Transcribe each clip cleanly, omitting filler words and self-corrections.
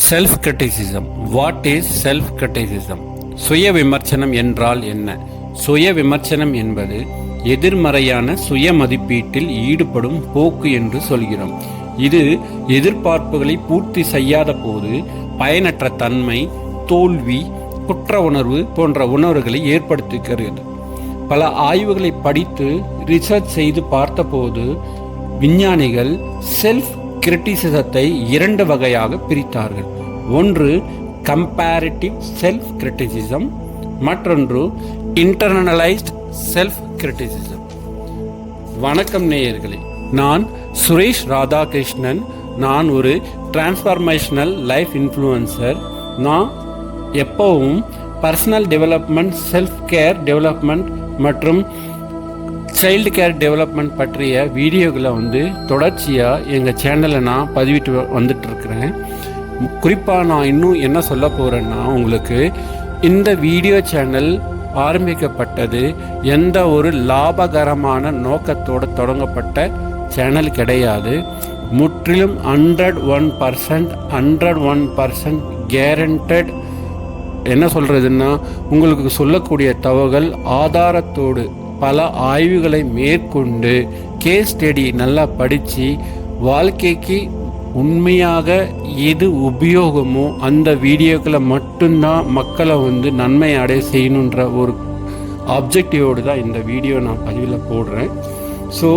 Self criticism. What is self criticism? சுய விமர்சனம் என்றால் என்ன? சுய விமர்சனம் என்பது எதிர்மறையான சுய மதிப்பீட்டில் ஈடுபடும் போக்கு என்று சொல்கிறோம். இது எதிர்பார்ப்புகளை பூர்த்தி செய்யாத போது பயனற்ற தன்மை, தோல்வி, குற்ற உணர்வு போன்ற உணர்வுகளை ஏற்படுத்துகிறது. பல ஆய்வுகளை படித்து ரிசர்ச் செய்து பார்த்தபோது விஞ்ஞானிகள் செல்ஃப் கிரிட்டிசிசத்தை 2 வகையாக பிரித்தார்கள். ஒன்று கம்பேரிட்டிவ் செல்ஃப் கிரிட்டிசிசம், மற்றொன்று இன்டர்னலைஸ்ட் செல்ஃப் கிரிட்டிசிசம். வணக்கம் நேயர்களே, நான் சுரேஷ் ராதாகிருஷ்ணன். நான் ஒரு டிரான்ஸ்ஃபார்மேஷனல் லைஃப் இன்ஃப்ளூயன்சர். நான் எப்பவும் personal development, self care development மற்றும் சைல்டு கேர் டெவலப்மெண்ட் பற்றிய வீடியோக்களை தொடர்ச்சியாக எங்கள் சேனலில் நான் பதிவிட்டு வந்துட்டுருக்கிறேன். குறிப்பாக நான் இன்னும் என்ன சொல்ல போகிறேன்னா, உங்களுக்கு இந்த வீடியோ சேனல் ஆரம்பிக்கப்பட்டது எந்த ஒரு லாபகரமான நோக்கத்தோடு தொடங்கப்பட்ட சேனல் கிடையாது. முற்றிலும் 101% கேரண்டட். என்ன சொல்கிறதுன்னா, உங்களுக்கு சொல்லக்கூடிய தகவல்கள் ஆதாரத்தோடு பல ஆய்வுகளை மேற்கொண்டு கேஸ் ஸ்டடி நல்லா படித்து வாழ்க்கைக்கு உண்மையாக எது உபயோகமோ அந்த வீடியோக்களை மட்டும்தான் மக்களை நன்மை அடைய செய்யணுன்ற ஒரு ஆப்ஜெக்டிவோடு தான் இந்த வீடியோ நான் பதிவில் போடுறேன். ஸோ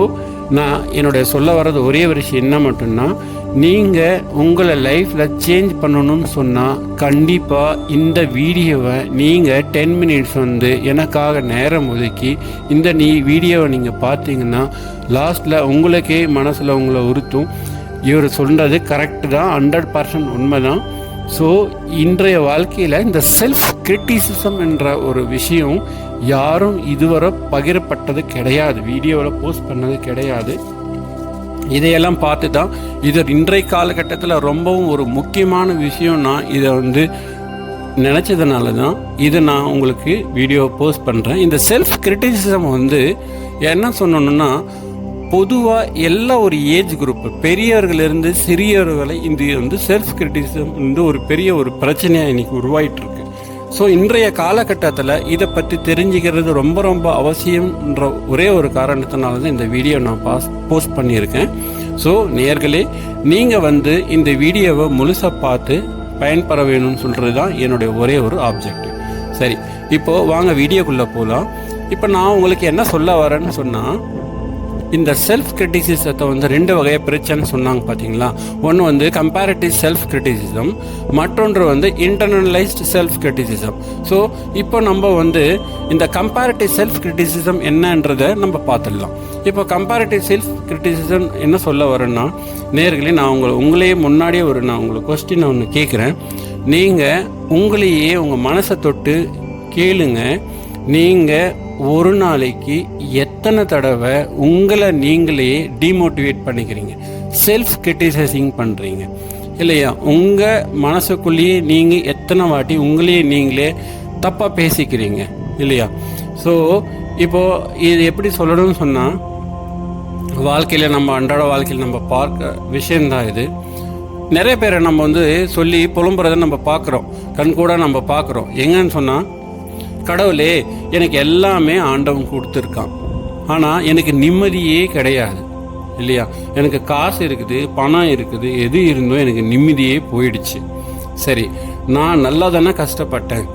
நான் என்னுடைய சொல்ல வர்றது ஒரே ஒரு விஷயம் என்ன மட்டும்னா, நீங்கள் உங்களை லைஃப்பில் சேஞ்ச் பண்ணணும்னு சொன்னால் கண்டிப்பாக இந்த வீடியோவை நீங்கள் 10 மினிட்ஸ் எனக்காக நேரம் ஒதுக்கி இந்த வீடியோவை நீங்கள் பார்த்தீங்கன்னா லாஸ்ட்டில் உங்களுக்கே மனசில் உங்களை உறுத்தும். இவர் சொல்கிறது கரெக்டு தான், 100% உண்மை தான். ஸோ இன்றைய வாழ்க்கையில் இந்த செல்ஃப் கிரிட்டிசிசம் என்ற ஒரு விஷயம் யாரும் இதுவரை பகிரப்பட்டது கிடையாது, வீடியோவில் போஸ்ட் பண்ணது கிடையாது. இதையெல்லாம் பார்த்து தான் இது இன்றைய காலகட்டத்தில் ரொம்பவும் ஒரு முக்கியமான விஷயம். நான் இதை நினச்சதுனால தான் இதை நான் உங்களுக்கு வீடியோ போஸ்ட் பண்ணுறேன். இந்த செல்ஃப் கிரிட்டிசிசம் என்ன சொல்லணுன்னா, பொதுவாக எல்லா ஒரு ஏஜ் குரூப்பு, பெரியவர்களிருந்து சிறியவர்களை இந்த செல்ஃப் கிரிட்டிசிசம் ஒரு பெரிய ஒரு பிரச்சனையாக இன்றைக்கி உருவாயிட்ருக்கு. ஸோ இன்றைய காலகட்டத்தில் இதை பற்றி தெரிஞ்சுக்கிறது ரொம்ப ரொம்ப அவசியம்ன்ற ஒரே ஒரு காரணத்தினால தான் இந்த வீடியோ நான் போஸ்ட் பண்ணியிருக்கேன். ஸோ நேயர்களே, நீங்கள் இந்த வீடியோவை முழுசாக பார்த்து பயன்பெற வேணும்னு சொல்கிறது தான் என்னுடைய ஒரே ஒரு ஆப்ஜெக்டிவ். சரி, இப்போது வாங்க வீடியோக்குள்ளே போகலாம். இப்போ நான் உங்களுக்கு என்ன சொல்ல வரேன்னு சொன்னால், இந்த செல்ஃப் கிரிட்டிசிசத்தை 2 வகையாக பிரிச்சேன்னு சொன்னாங்க பார்த்தீங்களா. ஒன்று கம்பேரிட்டிவ் செல்ஃப் கிரிட்டிசிசம், மற்றொன்று இன்டர்னலைஸ்ட் செல்ஃப் கிரிட்டிசிசம். ஸோ இப்போ நம்ம இந்த கம்பேரிட்டிவ் செல்ஃப் கிரிட்டிசிசம் என்னன்றதை நம்ம பார்த்துடலாம். இப்போ கம்பேரிட்டிவ் செல்ஃப் கிரிட்டிசிசம் என்ன சொல்ல வரேன்னா, நேர்களே, நான் உங்களையே முன்னாடியே நான் உங்களுக்கு கொஸ்டின் ஒன்று கேட்குறேன். நீங்கள் உங்களையே உங்கள் மனசை தொட்டு கேளுங்க. நீங்கள் ஒரு நாளைக்கு எத்தனை தடவை உங்களை நீங்களே டிமோட்டிவேட் பண்ணிக்கிறீங்க, செல்ஃப் கிரிட்டிசைசிங் பண்ணுறீங்க இல்லையா? உங்கள் மனசுக்குள்ளேயே நீங்கள் எத்தனை வாட்டி உங்களையே நீங்களே தப்பாக பேசிக்கிறீங்க இல்லையா? ஸோ இப்போது இது எப்படி சொல்லணும்னு சொன்னால், வாழ்க்கையில் நம்ம அன்றாட வாழ்க்கையில் நம்ம பார்க்க விஷயந்தான் இது. நிறைய பேரை நம்ம சொல்லி புலம்புறதை நம்ம பார்க்குறோம், கண்கூட நம்ம பார்க்குறோம். எங்கன்னு சொன்னால், கடவுளே எனக்கு எல்லாமே ஆண்டவன் கொடுத்துருக்கான், ஆனால் எனக்கு நிம்மதியே கிடையாது இல்லையா? எனக்கு காசு இருக்குது, பணம் இருக்குது, எது இருந்தோ எனக்கு நிம்மதியே போயிடுச்சு. சரி, நான் நல்லா தானே கஷ்டப்பட்டேன்,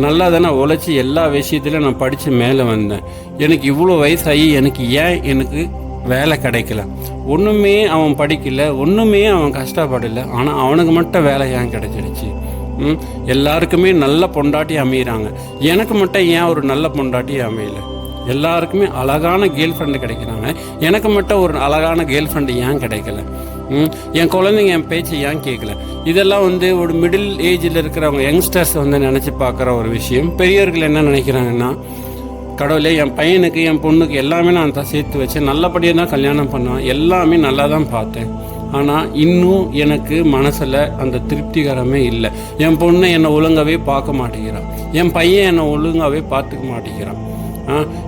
நல்லா தானே உழைச்சி எல்லா விஷயத்துலையும் நான் படித்து மேலே வந்தேன். எனக்கு இவ்வளோ வயசாகி எனக்கு வேலை கிடைக்கல. ஒன்றுமே அவன் படிக்கல, ஒன்றுமே அவன் கஷ்டப்படலை, ஆனால் அவனுக்கு மட்டும் வேலை ஏன் கிடைச்சிடுச்சு? எல்லாருக்குமே நல்ல பொண்டாட்டி அமைகிறாங்க, எனக்கு மட்டும் ஏன் ஒரு நல்ல பொண்டாட்டி அமையலை? எல்லாருக்குமே அழகான கேர்ள் ஃப்ரெண்டு கிடைக்கிறாங்க, எனக்கு மட்டும் ஒரு அழகான கேர்ள் ஃப்ரெண்டு ஏன் கிடைக்கல? என் குழந்தைங்க என் பேச்சு ஏன் கேட்கல? இதெல்லாம் ஒரு மிடில் ஏஜில் இருக்கிறவங்க யங்ஸ்டர்ஸ் நினச்சி பார்க்குற ஒரு விஷயம். பெரியவர்கள் என்ன நினைக்கிறாங்கன்னா, கடவுளே என் பையனுக்கு என் பொண்ணுக்கு எல்லாமே நான் தான் சேர்த்து வச்சேன், நல்லபடியாக தான் கல்யாணம் பண்ணுவேன், எல்லாமே நல்லா தான் பார்த்தேன், ஆனால் இன்னும் எனக்கு மனசில் அந்த திருப்திகரமே இல்லை. என் பொண்ணை என்னை ஒழுங்காகவே பார்க்க மாட்டேங்கிறான், என் பையன் என்னை ஒழுங்காகவே பார்த்துக்க மாட்டேங்கிறான்.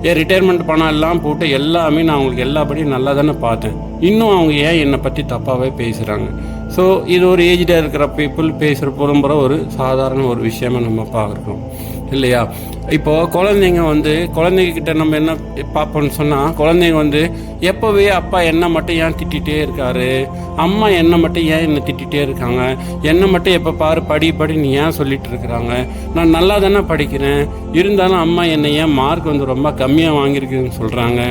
என் ரிட்டையர்மெண்ட் பணம் எல்லாம் போட்டு எல்லாமே நான் அவங்களுக்கு எல்லாபடியும் நல்லா தானே பார்த்தேன். இன்னும் அவங்க ஏன் என்னை பற்றி தப்பாகவே பேசுகிறாங்க? ஸோ இது ஒரு ஏஜ்டாக இருக்கிற பீப்புள் பேசுகிற புறம்புற ஒரு சாதாரண ஒரு விஷயமா நம்ம பார்க்குறோம் இல்லையா? இப்போது குழந்தைங்கக்கிட்ட நம்ம என்ன பார்ப்போம்னு சொன்னால், குழந்தைங்க எப்போவே அப்பா என்னை மட்டும் ஏன் திட்டிகிட்டே இருக்காரு, அம்மா என்னை மட்டும் ஏன் என்னை திட்டிகிட்டே இருக்காங்க, என்னை மட்டும் எப்போ பாரு படின்னு ஏன் சொல்லிட்டு இருக்கிறாங்க, நான் நல்லா தானே படிக்கிறேன், இருந்தாலும் அம்மா என்னை ஏன் மார்க் ரொம்ப கம்மியாக வாங்கியிருக்குன்னு சொல்கிறாங்க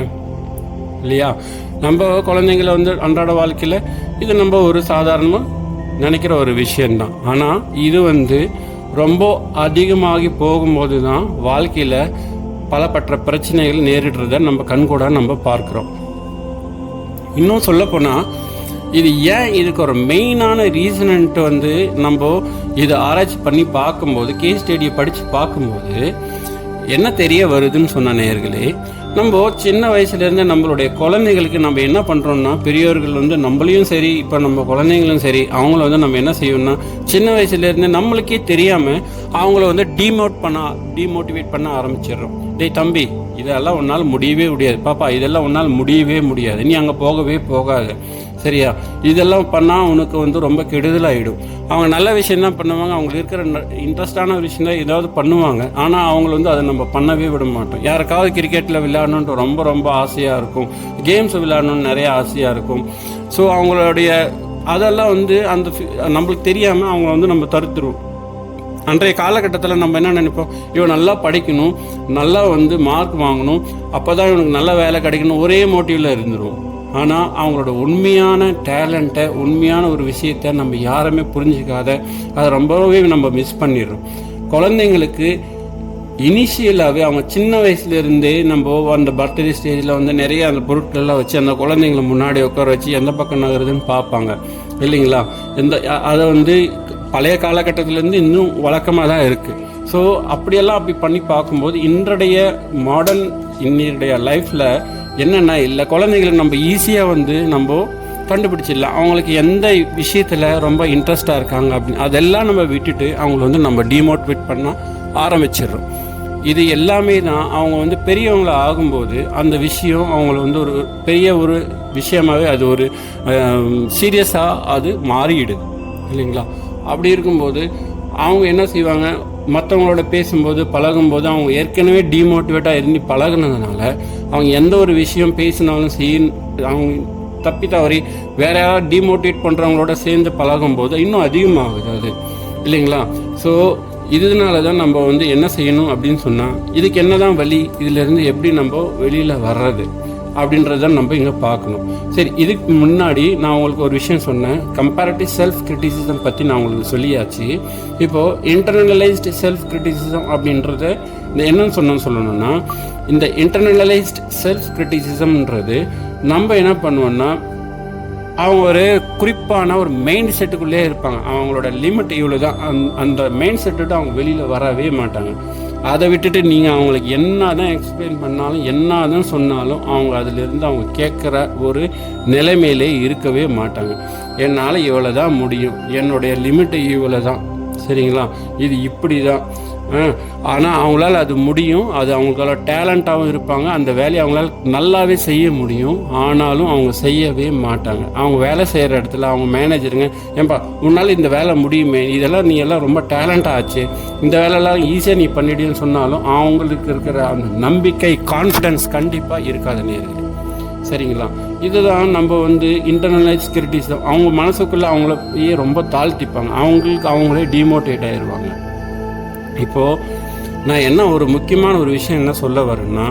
இல்லையா? நம்ம குழந்தைங்கள அன்றாட வாழ்க்கையில் இது நம்ம ஒரு சாதாரணமாக நினைக்கிற ஒரு விஷயந்தான். ஆனால் இது ரொம்ப அதிகமாகி போகும்போது தான் வாழ்க்கையில் பலப்பட்ட பிரச்சனைகள் நேரிடுறத நம்ம கண்கூட நம்ம பார்க்குறோம். இன்னும் சொல்லப்போனால் இது ஏன் இதுக்கு ஒரு மெயினான ரீசன்ட்டு நம்ம இதை ஆராய்ச்சி பண்ணி பார்க்கும்போது, கேஸ் ஸ்டடியை படித்து பார்க்கும்போது என்ன தெரிய வருதுன்னு சொன்ன நேயர்களே, நம்ம சின்ன வயசுலேருந்து நம்மளுடைய குழந்தைகளுக்கு நம்ம என்ன பண்ணுறோம்னா, பெரியவர்கள் நம்மளையும் சரி, இப்போ நம்ம குழந்தைங்களும் சரி, அவங்கள நம்ம என்ன செய்யணும்னா, சின்ன வயசுலேருந்து நம்மளுக்கே தெரியாமல் அவங்கள டிமோட்டிவேட் பண்ண ஆரம்பிச்சிடுறோம். டேய் தம்பி, இதெல்லாம் உன்னால் முடியவே முடியாது, பாப்பா இதெல்லாம் உன்னால் முடியவே முடியாது, நீ அங்கே போகவே போகாது, சரியா, இதெல்லாம் பண்ணால் உனக்கு ரொம்ப கெடுதலாகிடும். அவங்க நல்ல விஷயந்தான் பண்ணுவாங்க, அவங்களுக்கு இருக்கிற இன்ட்ரெஸ்டான ஒரு விஷயம் தான் ஏதாவது பண்ணுவாங்க. ஆனால் அவங்கள அதை நம்ம பண்ணவே விட மாட்டோம். யாருக்காவது கிரிக்கெட்டில் விளையாடணுன்ட்டு ரொம்ப ஆசையாக இருக்கும், கேம்ஸ் விளையாடணுன்னு நிறைய ஆசையாக இருக்கும். ஸோ அவங்களுடைய அதெல்லாம் அந்த நம்மளுக்கு தெரியாமல் அவங்க நம்ம தடுத்துருவோம். அன்றைய காலகட்டத்தில் நம்ம என்ன நினைப்போம், இவன் நல்லா படிக்கணும், நல்லா மார்க் வாங்கணும், அப்போ தான் இவனுக்கு நல்ல வேலை கிடைக்கணும், ஒரே மோட்டிவில் இருந்துருவோம். ஆனால் அவங்களோட உண்மையான டேலண்ட்டை, உண்மையான ஒரு விஷயத்தை நம்ம யாருமே புரிஞ்சிக்காத அதை ரொம்பவே நம்ம மிஸ் பண்ணிடுறோம். குழந்தைங்களுக்கு இனிஷியலாகவே அவங்க சின்ன வயசுலேருந்தே நம்ம அந்த பர்த்டே ஸ்டேஜில் நிறைய அந்த பொருட்கள்லாம் வச்சு அந்த குழந்தைங்களை முன்னாடி உட்கார வச்சு எந்த பக்கம் நகருதுன்னு பார்ப்பாங்க இல்லைங்களா? அதை பழைய காலகட்டத்திலேருந்து இன்னும் வழக்கமாக தான் இருக்குது. ஸோ அப்படி பண்ணி பார்க்கும்போது இன்னைய லைஃப்பில் என்னென்னா இல்லை, குழந்தைங்களுக்கு நம்ம ஈஸியாக நம்ம கண்டுபிடிச்சிடலாம் அவங்களுக்கு எந்த விஷயத்தில் ரொம்ப இன்ட்ரெஸ்டாக இருக்காங்க அப்படின்னு. அதெல்லாம் நம்ம விட்டுட்டு அவங்கள நம்ம டிமோட்டிவேட் பண்ண ஆரம்பிச்சிடுறோம். இது எல்லாமே தான் அவங்க பெரியவங்கள ஆகும்போது அந்த விஷயம் அவங்கள ஒரு பெரிய ஒரு விஷயமாகவே அது ஒரு சீரியஸாக அது மாறிடுது இல்லைங்களா? அப்படி இருக்கும்போது அவங்க என்ன செய்வாங்க, மற்றவங்களோட பேசும்போது பழகும்போது அவங்க ஏற்கனவே டிமோட்டிவேட்டாக இருந்து பழகுனதுனால அவங்க எந்த ஒரு விஷயம் பேசினாலும் அவங்க தப்பி தவறி வேற யாராவது டிமோட்டிவேட் பண்ணுறவங்களோட சேர்ந்து பழகும்போது இன்னும் அதிகமாகுது அது இல்லைங்களா? ஸோ இதனால தான் நம்ம என்ன செய்யணும் அப்படின்னு சொன்னால், இதுக்கு என்ன தான் வழி, இதிலேருந்து எப்படி நம்ம வெளியில் வர்றது அப்படின்றத நம்ம இங்கே பார்க்கணும். சரி, இதுக்கு முன்னாடி நான் உங்களுக்கு ஒரு விஷயம் சொன்னேன், கம்பேரிட்டிவ் செல்ஃப் கிரிட்டிசிசம் பற்றி நான் உங்களுக்கு சொல்லியாச்சு. இப்போது இன்டர்னலைஸ்டு செல்ஃப் கிரிட்டிசிசம் அப்படின்றத என்னன்னு சொல்லணும்னா, இந்த இன்டர்னலைஸ்டு செல்ஃப் கிரிட்டிசிசம்ன்றது நம்ம என்ன பண்ணுவோம்னா, அவங்க ஒரு குறிப்பான ஒரு மெயின் செட்டுக்குள்ளே இருப்பாங்க. அவங்களோட லிமிட் இவ்வளோ தான், அந்த மெயின் செட்டு அவங்க வெளியில் வரவே மாட்டாங்க. அதை விட்டுட்டு நீங்கள் அவங்களுக்கு என்ன தான் எக்ஸ்பிளைன் பண்ணாலும் என்ன தான் சொன்னாலும் அவங்க அதிலிருந்து அவங்க கேட்குற ஒரு நிலைமையிலே இருக்கவே மாட்டாங்க. என்னால் இவ்வளோ தான் முடியும், என்னுடைய லிமிட்டு இவ்வளோ தான், சரிங்களா, இது இப்படி தான். ஆனால் அவங்களால அது முடியும், அது அவங்களால டேலண்ட்டாகவும் இருப்பாங்க, அந்த வேலையை அவங்களால நல்லாவே செய்ய முடியும். ஆனாலும் அவங்க செய்யவே மாட்டாங்க. அவங்க வேலை செய்கிற இடத்துல அவங்க மேனேஜருங்க, ஏன்பா உன்னால் இந்த வேலை முடியுமே, இதெல்லாம் நீ எல்லாம் ரொம்ப டேலண்ட்டாக ஆச்சு, இந்த வேலையெல்லாம் ஈஸியாக நீ பண்ணிடுன்னு சொன்னாலும் அவங்களுக்கு இருக்கிற அந்த நம்பிக்கை, கான்ஃபிடென்ஸ் கண்டிப்பாக இருக்காது நேரத்தில், சரிங்களா? இதுதான் நம்ம இன்டர்னலைஸ் கிரிட்டிசிசம். அவங்க மனசுக்குள்ளே அவங்கள ரொம்ப தாழ்த்திப்பாங்க, அவங்களே டிமோட்டிவேட் ஆயிடுவாங்க. இப்போது நான் என்ன ஒரு முக்கியமான ஒரு விஷயம் என்ன சொல்ல வரேன்னா,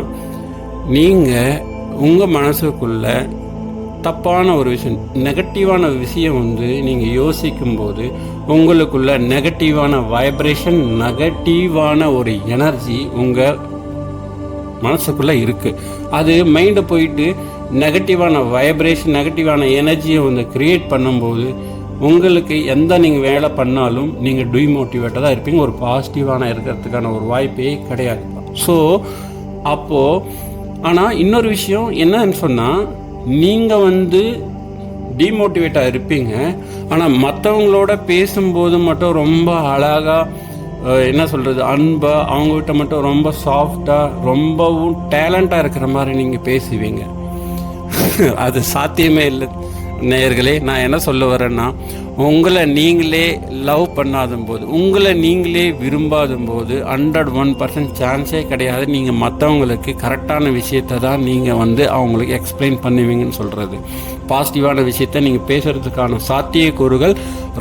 நீங்கள் உங்கள் மனசுக்குள்ள தப்பான ஒரு விஷயம், நெகட்டிவான விஷயம் நீங்கள் யோசிக்கும்போது உங்களுக்குள்ள நெகட்டிவான வைப்ரேஷன், நெகட்டிவான ஒரு எனர்ஜி உங்கள் மனசுக்குள்ளே இருக்குது. அது மைண்டை போயிட்டு நெகட்டிவான வைப்ரேஷன், நெகட்டிவான எனர்ஜியை க்ரியேட் பண்ணும்போது உங்களுக்கு நீங்கள் வேலை பண்ணாலும் நீங்கள் டிமோட்டிவேட்டாக தான் இருப்பீங்க, ஒரு பாசிட்டிவான இருக்கிறதுக்கான ஒரு வாய்ப்பே கிடையாது. ஸோ அப்போது ஆனால் இன்னொரு விஷயம் என்னன்னு சொன்னால், நீங்கள் டிமோட்டிவேட்டாக இருப்பீங்க, ஆனால் மற்றவங்களோட பேசும்போது மட்டும் ரொம்ப அழகாக என்ன சொல்கிறது, அன்பாக, அவங்ககிட்ட மட்டும் ரொம்ப சாஃப்டாக, ரொம்பவும் டேலண்ட்டாக இருக்கிற மாதிரி நீங்கள் பேசுவீங்க. அது சாத்தியமே இல்லை நேயர்களே. நான் என்ன சொல்ல வரேன்னா, உங்களை நீங்களே லவ் பண்ணாத போது, உங்களை நீங்களே விரும்பாத போது 101% சான்ஸே கிடையாது நீங்கள் மற்றவங்களுக்கு கரெக்டான விஷயத்தை தான் நீங்கள் அவங்களுக்கு எக்ஸ்பிளைன் பண்ணுவீங்கன்னு சொல்கிறது. பாசிட்டிவான விஷயத்தை நீங்கள் பேசுகிறதுக்கான சாத்தியக்கூறுகள்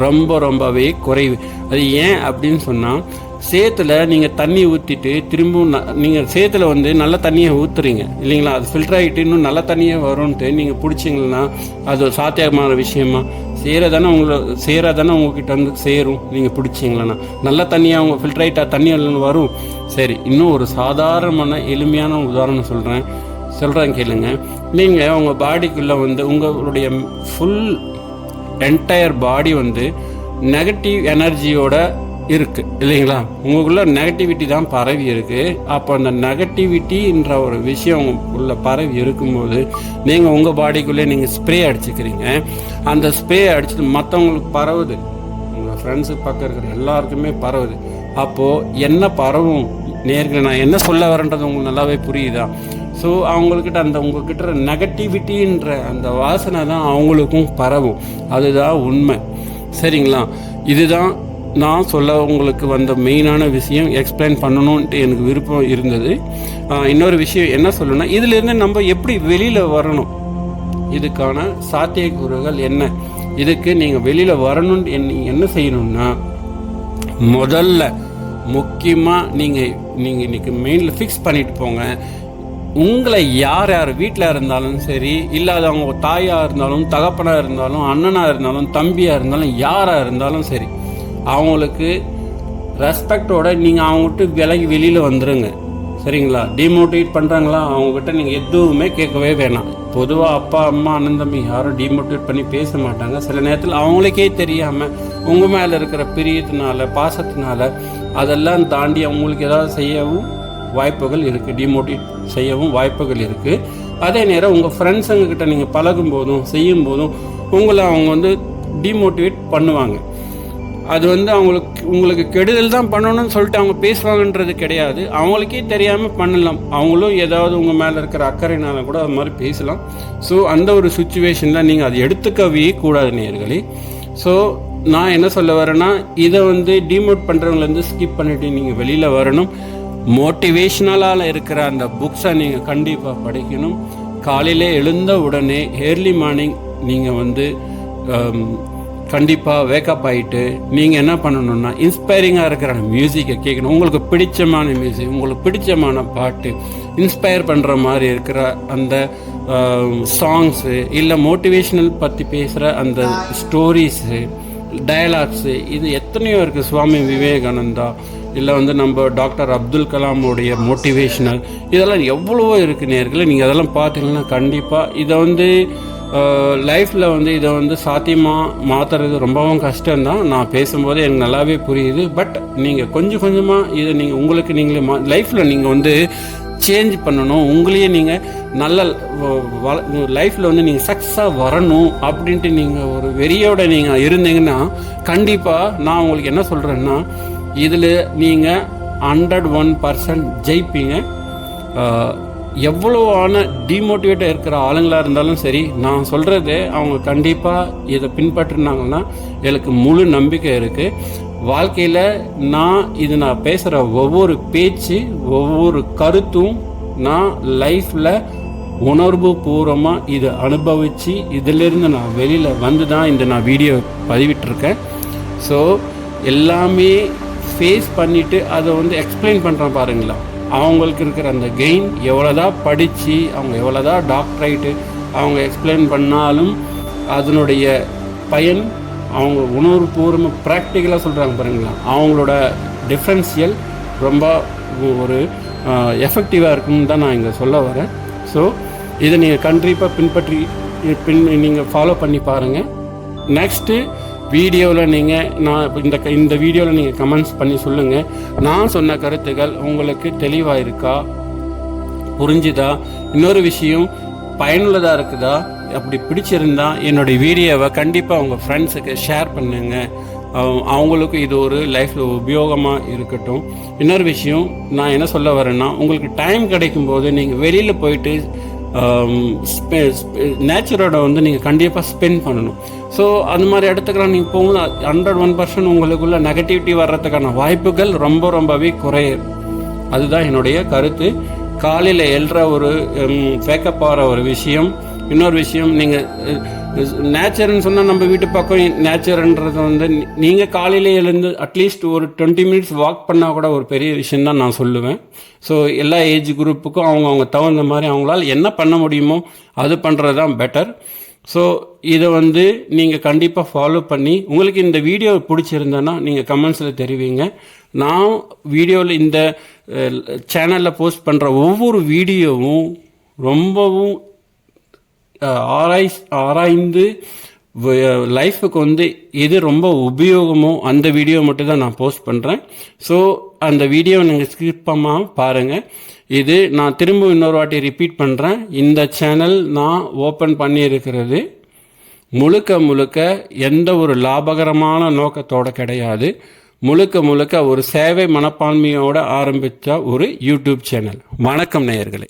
ரொம்பவே குறைவு. அது ஏன் அப்படின்னு சொன்னால், சேத்துல நீங்கள் தண்ணி ஊற்றிட்டு திரும்பவும் நீங்கள் சேத்துல நல்ல தண்ணியை ஊற்றுறீங்க இல்லைங்களா, அது ஃபில்டர் ஆகிட்டு இன்னும் நல்ல தண்ணியே வரும்ன்ட்டு நீங்கள் பிடிச்சிங்கன்னா அது ஒரு சாத்தியமான விஷயமா? சேரதானே உங்ககிட்ட சேரும். நீங்கள் பிடிச்சிங்களா நல்ல தண்ணியாக அவங்க ஃபில்டர் ஆகிட்டா தண்ணி வரும். சரி, இன்னும் ஒரு சாதாரணமான எளிமையான உதாரணம் சொல்கிறேன் கேளுங்க. நீங்கள் உங்கள் பாடிக்குள்ளே உங்களுடைய ஃபுல் என்டையர் பாடி நெகட்டிவ் எனர்ஜியோட இருக்குது இல்லைங்களா, உங்களுக்குள்ள நெகட்டிவிட்டி தான் பரவி இருக்குது. அப்போ அந்த நெகட்டிவிட்டின்ற ஒரு விஷயம் உள்ள பரவி இருக்கும்போது நீங்கள் உங்கள் பாடிக்குள்ளே நீங்கள் ஸ்ப்ரே அடிச்சுக்கிறீங்க. அந்த ஸ்ப்ரே அடிச்சுட்டு மற்றவங்களுக்கு பரவுது, உங்கள் ஃப்ரெண்ட்ஸுக்கு பக்கம் இருக்கிற எல்லாருக்குமே பரவுது. அப்போது என்ன பரவும் நேர்களை, நான் என்ன சொல்ல வரேன்றது உங்களுக்கு நல்லாவே புரியுதா? ஸோ அவங்கக்கிட்ட உங்கள்கிட்ட நெகட்டிவிட்டின்ற அந்த வாசனை தான் அவங்களுக்கும் பரவும். அதுதான் உண்மை. சரிங்களா? இதுதான் நான் சொல்ல உங்களுக்கு மெயினான விஷயம். எக்ஸ்பிளைன் பண்ணணுன்ட்டு எனக்கு விருப்பம் இருந்தது. இன்னொரு விஷயம் என்ன சொல்லணும்னா, இதிலேருந்து நம்ம எப்படி வெளியில் வரணும், இதுக்கான சாத்தியக்கூறுகள் என்ன, இதுக்கு நீங்கள் வெளியில் வரணும்னு என்ன செய்யணும்னா, முதல்ல முக்கியமாக நீங்கள் இன்றைக்கி மெயினில் ஃபிக்ஸ் பண்ணிட்டு போங்க. உங்களை யார் வீட்டில் இருந்தாலும் சரி, இல்லாதவங்க தாயாக இருந்தாலும், தகப்பனாக இருந்தாலும், அண்ணனாக இருந்தாலும், தம்பியாக இருந்தாலும், யாராக இருந்தாலும் சரி, அவங்களுக்கு ரெஸ்பெக்டோட நீங்கள் அவங்ககிட்ட விலகி வெளியில் வந்துடுங்க. சரிங்களா? டிமோட்டிவேட் பண்ணுறாங்களா, அவங்ககிட்ட நீங்கள் எதுவுமே கேட்கவே வேணாம். பொதுவாக அப்பா அம்மா அண்ணன் தம்பி யாரும் டிமோட்டிவேட் பண்ணி பேச மாட்டாங்க. சில நேரத்தில் அவங்களுக்கே தெரியாமல் உங்கள் மேலே இருக்கிற பிரியத்தினால, பாசத்தினால அதெல்லாம் தாண்டி அவங்களுக்கு ஏதாவது செய்யவும் வாய்ப்புகள் இருக்குது, டிமோட்டிவேட் செய்யவும் வாய்ப்புகள் இருக்குது. அதே நேரம் உங்கள் ஃப்ரெண்ட்ஸுங்கக்கிட்ட நீங்கள் பழகும் போதும் செய்யும் போதும் உங்களை அவங்க டிமோட்டிவேட் பண்ணுவாங்க. அது உங்களுக்கு கெடுதல் தான் பண்ணணும்னு சொல்லிட்டு அவங்க பேசுவாங்கன்றது கிடையாது. அவங்களுக்கே தெரியாமல் பண்ணலாம். அவங்களும் ஏதாவது உங்கள் மேலே இருக்கிற அக்கறைனால கூட அது மாதிரி பேசலாம். ஸோ அந்த ஒரு சுச்சுவேஷனில் நீங்கள் அதை எடுத்துக்கவே கூடாது நேயர்களே. ஸோ நான் என்ன சொல்ல வரேன்னா, இதை டிமோட் பண்ணுறவங்கள ஸ்கிப் பண்ணிவிட்டு நீங்கள் வெளியில் வரணும். மோட்டிவேஷ்னலால் இருக்கிற அந்த புக்ஸை நீங்கள் கண்டிப்பாக படிக்கணும். காலையில் எழுந்த உடனே ஏர்லி மார்னிங் நீங்கள் கண்டிப்பாக வேக்கப் ஆகிட்டு நீங்கள் என்ன பண்ணணுன்னா, இன்ஸ்பைரிங்காக இருக்கிற மியூசிக்கை கேட்கணும். உங்களுக்கு பிடிச்சமான மியூசிக், உங்களுக்கு பிடிச்சமான பாட்டு, இன்ஸ்பயர் பண்ணுற மாதிரி இருக்கிற அந்த சாங்ஸு, இல்லை மோட்டிவேஷ்னல் பற்றி பேசுகிற அந்த ஸ்டோரிஸு, டயலாக்ஸு, இது எத்தனையோ இருக்குது. சுவாமி விவேகானந்தா, இல்லை நம்ம டாக்டர் அப்துல் கலாமுடைய மோட்டிவேஷ்னல், இதெல்லாம் எவ்வளவோ இருக்குது நேயர்களே. நீங்கள் அதெல்லாம் பார்த்தீங்கன்னா கண்டிப்பாக இதை லைஃப்பில் இதை சாத்தியமாக மாற்றுறது ரொம்பவும் கஷ்டம்தான். நான் பேசும்போது எனக்கு நல்லாவே புரியுது. பட் நீங்கள் கொஞ்சம் கொஞ்சமாக இதை நீங்கள் உங்களுக்கு நீங்களே லைஃப்பில் நீங்கள் சேஞ்ச் பண்ணணும். உங்களையே நீங்கள் நல்ல லைஃப்பில் நீங்கள் சக்ஸஸாக வரணும் அப்படின்ட்டு நீங்கள் ஒரு வெறியோட நீங்கள் இருந்தீங்கன்னா கண்டிப்பாக நான் உங்களுக்கு என்ன சொல்கிறேன்னா, இதில் நீங்கள் 101% ஜெயிப்பீங்க. எவ்வளோவான டிமோட்டிவேட்டாக இருக்கிற ஆளுங்களாக இருந்தாலும் சரி, நான் சொல்கிறது அவங்க கண்டிப்பாக இதை பின்பற்றினாங்கன்னா எனக்கு முழு நம்பிக்கை இருக்குது. வாழ்க்கையில் நான் பேசுகிற ஒவ்வொரு பேச்சு, ஒவ்வொரு கருத்தும் நான் லைஃப்பில் உணர்வு பூர்வமாக இதை அனுபவித்து இதிலிருந்து நான் வெளியில் வந்து தான் நான் வீடியோ பதிவிட்டிருக்கேன். ஸோ எல்லாமே ஃபேஸ் பண்ணிவிட்டு அதை எக்ஸ்பிளைன் பண்ணுறேன் பாருங்களா. அவங்களுக்கு இருக்கிற அந்த கெயின் எவ்வளோதான் படித்து அவங்க எவ்வளோதான் டாக்டரேட்டு அவங்க எக்ஸ்பிளைன் பண்ணாலும் அதனுடைய பயன் அவங்க உணர்வுபூர்வமாக ப்ராக்டிக்கலாக சொல்கிறாங்க பாருங்களா, அவங்களோட டிஃப்ரென்ஷியல் ரொம்ப ஒரு எஃபெக்டிவாக இருக்குன்னு தான் நான் இங்கே சொல்ல வரேன். ஸோ இதை நீங்கள் கண்டிப்பாக நீங்கள் ஃபாலோ பண்ணி பாருங்கள். நெக்ஸ்ட்டு வீடியோவில் இந்த வீடியோவில் நீங்கள் கமெண்ட்ஸ் பண்ணி சொல்லுங்கள், நான் சொன்ன கருத்துக்கள் உங்களுக்கு தெளிவாக இருக்கா, புரிஞ்சுதா, இன்னொரு விஷயம் பயனுள்ளதாக இருக்குதா, அப்படி பிடிச்சிருந்தா என்னுடைய வீடியோவை கண்டிப்பாக உங்கள் ஃப்ரெண்ட்ஸுக்கு ஷேர் பண்ணுங்கள். அவங்களுக்கு இது ஒரு லைஃப்பில் உபயோகமாக இருக்கட்டும். இன்னொரு விஷயம் நான் என்ன சொல்ல வரேன்னா, உங்களுக்கு டைம் கிடைக்கும்போது நீங்கள் வெளியில் போயிட்டு நேச்சரோட வந்து நீங்கள் கண்டிப்பாக ஸ்பெண்ட் பண்ணணும். ஸோ அந்த மாதிரி இடத்துக்குலாம் நீங்கள் போகும்போது 101% உங்களுக்குள்ள நெகட்டிவிட்டி வர்றதுக்கான வாய்ப்புகள் ரொம்பவே குறையும். அதுதான் என்னுடைய கருத்து. காலையில் எழுற ஒரு பேக்கப் ஆகிற ஒரு விஷயம். இன்னொரு விஷயம், நீங்கள் நேச்சர்னு சொன்னால் நம்ம வீட்டு பக்கம் நேச்சர்ன்றது வந்து நீங்கள் காலையில் எழுந்து அட்லீஸ்ட் ஒரு 20 மினிட்ஸ் வாக் பண்ணால் கூட ஒரு பெரிய விஷயம் தான் நான் சொல்லுவேன். ஸோ எல்லா ஏஜ் குரூப்புக்கும் அவங்க தகுந்த மாதிரி அவங்களால என்ன பண்ண முடியுமோ அது பண்ணுறது தான் பெட்டர். ஸோ இதை வந்து நீங்கள் கண்டிப்பாக ஃபாலோ பண்ணி, உங்களுக்கு இந்த வீடியோ பிடிச்சிருந்தேன்னா நீங்கள் கமெண்ட்ஸில் தெரிவிங்க. நான் வீடியோவில் இந்த சேனலில் போஸ்ட் பண்ணுற ஒவ்வொரு வீடியோவும் ரொம்பவும் ஆராய்ந்து லைஃபுக்கு வந்து எது ரொம்ப உபயோகமோ அந்த வீடியோ மட்டும் தான் நான் போஸ்ட் பண்ணுறேன். ஸோ அந்த வீடியோவை நீங்கள் ஸ்கிப் பண்ணாமல் பாருங்கள். இது நான் திரும்ப இன்னொரு வாட்டி ரிப்பீட் பண்ணுறேன். இந்த சேனல் நான் ஓப்பன் பண்ணியிருக்கிறது முழுக்க எந்த ஒரு லாபகரமான நோக்கத்தோடு கிடையாது. முழுக்க ஒரு சேவை மனப்பான்மையோடு ஆரம்பித்த ஒரு யூடியூப் சேனல். வணக்கம் நேயர்களே.